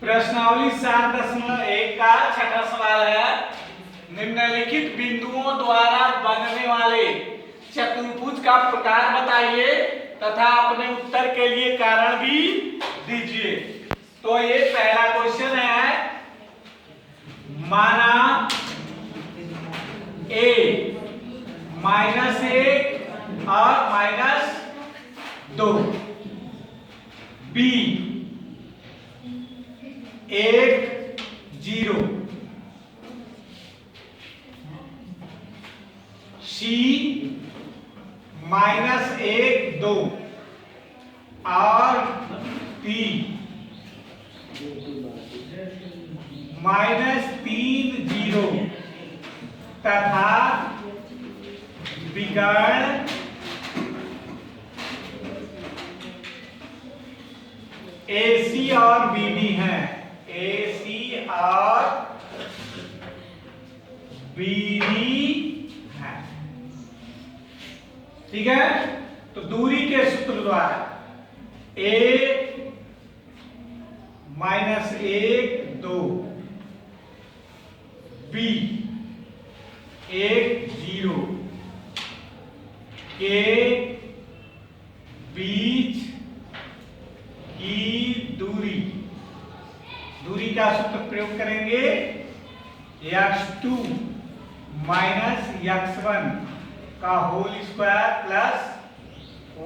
प्रश्नावली 7.1 का छठा सवाल है, निम्नलिखित बिंदुओं द्वारा बनने वाले चतुर्भुज का प्रकार बताइए तथा अपने उत्तर के लिए कारण भी दीजिए। तो ये पहला क्वेश्चन है, माना a -1 और -2, b 1 0, c -1 2 और d -3 0 तथा विकर्ण AC और BD है। AC और BD है। ठीक है, तो दूरी के सूत्र द्वारा A -1 2 B 1 0 के बीच की दूरी का सूत्र प्रयोग करेंगे, x2 - x1 का whole square plus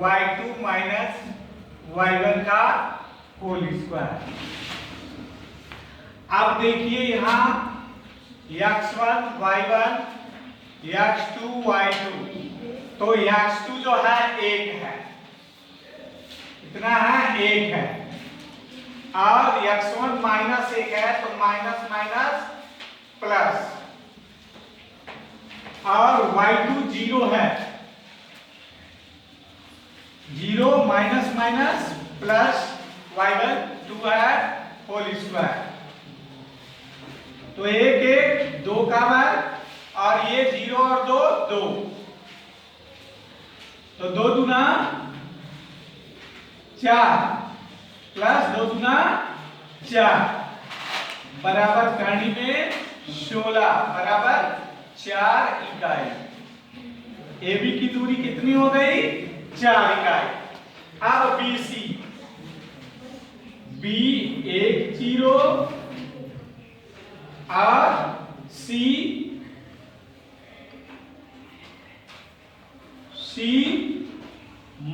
y2 - y1 का होल स्क्वायर। अब देखिए यहां x1 y1 x2 y2, तो x2 जो है 1 है, कितना है 1 है, और x1 -1 है तो माइनस माइनस प्लस, और y2 0 है, 0 माइनस माइनस प्लस y1 2 है होल स्क्वायर। तो 1 1 2 का वर्ग, और ये 0 और 2 2, तो 2 दूना 4 प्लस 2 दूना 4 बराबर कड़ी में 16 बराबर 4 इकाई। AB की दूरी कितनी हो गई? 4 इकाई। अब BC B 1 0 और C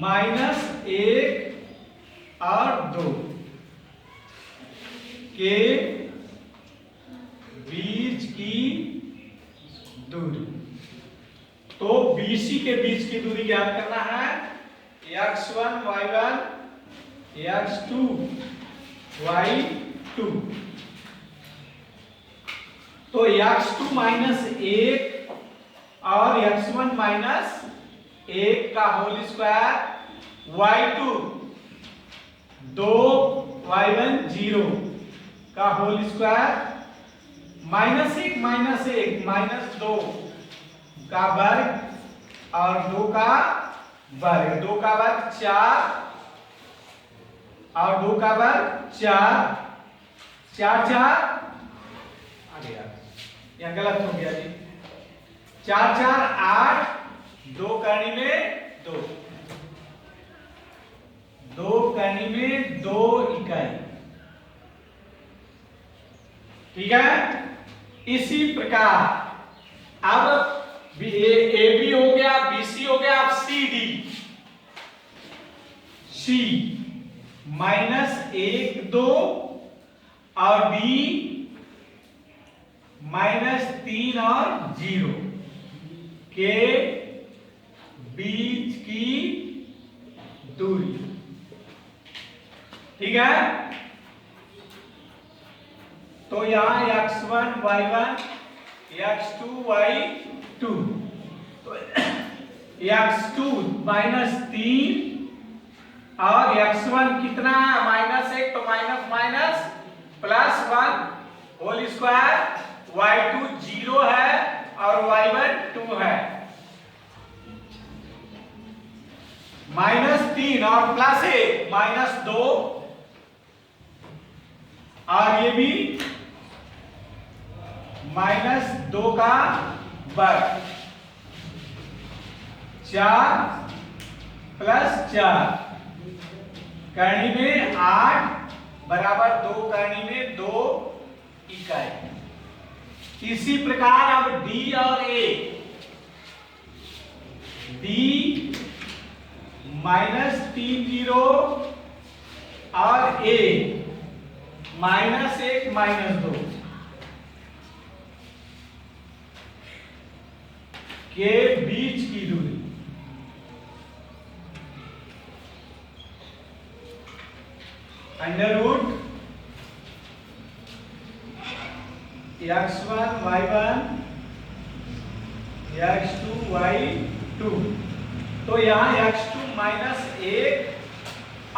-1 और 2 के बीच की दूरी। तो BC के बीच की दूरी ज्ञात करना है, x1 y1 x2 y2। तो x2 -1 और x1 -1 का होल स्क्वायर, y2 2 y1 0 का होल स्क्वायर, -1 -2 का वर्ग और 2 का वर्ग, 2 का वर्ग 4 और 2 का वर्ग 4 4 4 आ गया, यहां गलत हो गया जी, 4 4 8, 2 कड़ी में 2, 2 कड़ी में 2 इकाई। ठीक है, इसी प्रकार अब AB हो गया, BC हो गया, अब CD C -1 2 और B -3 और 0 के बीच की दूरी। ठीक है, तो यहां x1 y1 x2 y2, तो x2 -3 और x1 कितना है -1, तो minus minus plus 1 whole square, y2 0 है और y1 2 है, -3 और +1 -2 और ये भी -2 का वर्ग, 4 + 4 करनी में 8 बराबर 2 करनी में 2 इकाई। इसी प्रकार अब D और A, D -3 0 और A -1 -2 के बीच की दूरी √ x1 y1 x2 y2। तो यहाँ x2 -1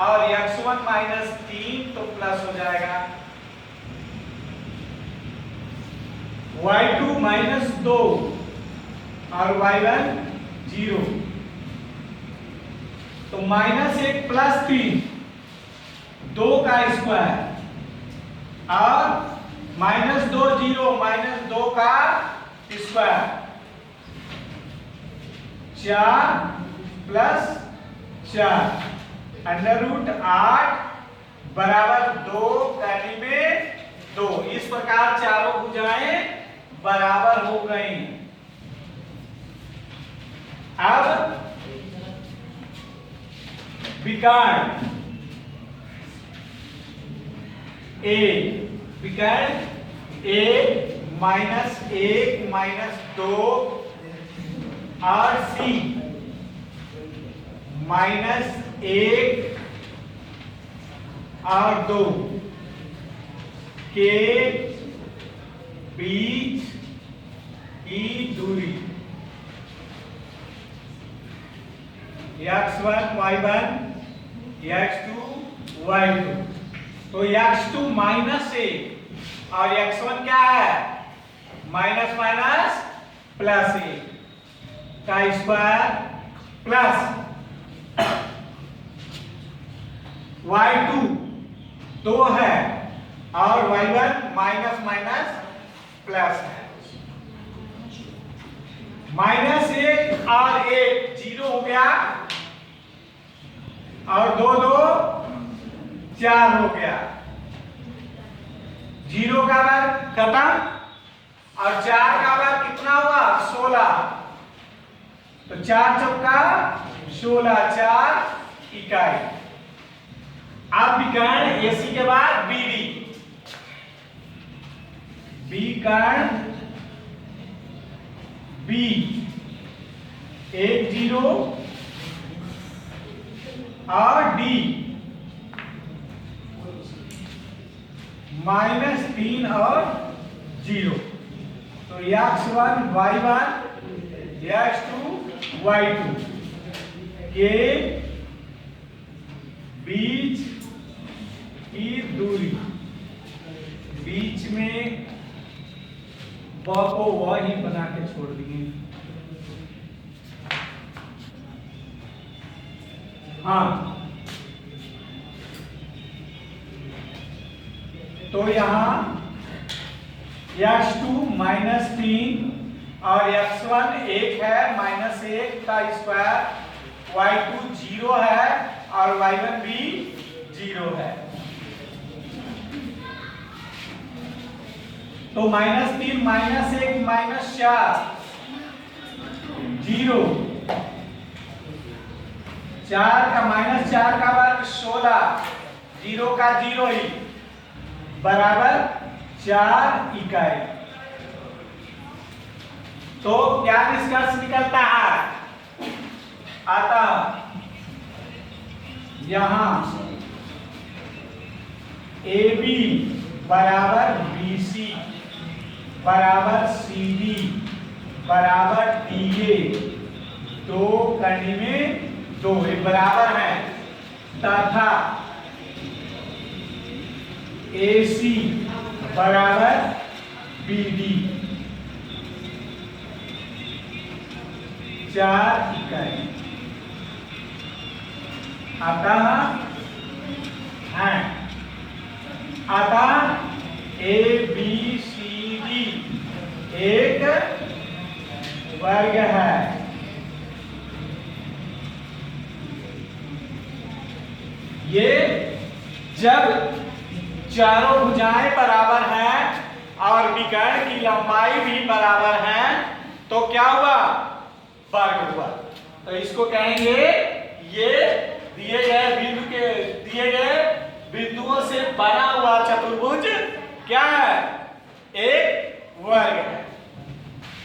और x1 -3 तो प्लस हो जाएगा, y2 -2 और y1 0, तो -1 + 3 2 का स्क्वायर और -2 0 -2 का स्क्वायर, 4 + 4 √8 बराबर 2 करने में 2। इस प्रकार चारों भुजाएं बराबर हो गई। अब विकर्ण A, विकर्ण A -1 -2 और C -1 और 2 के बीच की दूरी x1 y1 x2 y2। तो x2 -1 और x1 क्या है, माइनस माइनस +1 का स्क्वायर प्लस y2 2 है और y1 माइनस माइनस प्लस है। -1 और 1 0 हो गया और 2 2 4 हो गया, 0 का वर्ग खत्म और 4 का वर्ग कितना हुआ 16, तो 4 चौका 16, 4 इकाई। अब विकर्ण AC के बाद BD, विकर्ण B 1 0 और D -3 और 0, तो x1 y1 x2 y2 के बीच की दूरी, बीच में ब को व ही बना के छोड़ दिए। हाँ, तो यहाँ x2 -3 और x1 1 है, -1 का स्क्वायर, y2 0 है और y1 भी 0 है, तो -3 -1 -4 0, 4 का -4 का वर्ग 16, 0 का 0 ही बराबर 4 इकाई। तो क्या निष्कर्ष निकलता है, अतः यहां AB बराबर BC बराबर CD बराबर DA, 2 करने में 2 बराबर है, तथा AC बराबर BD 4 इकाई। अतः है अतः ए बी सी डी एक वर्ग है। ये जब चारों भुजाएं बराबर हैं और विकर्ण की लंबाई भी बराबर है तो क्या हुआ? वर्ग हुआ। तो इसको कहेंगे ये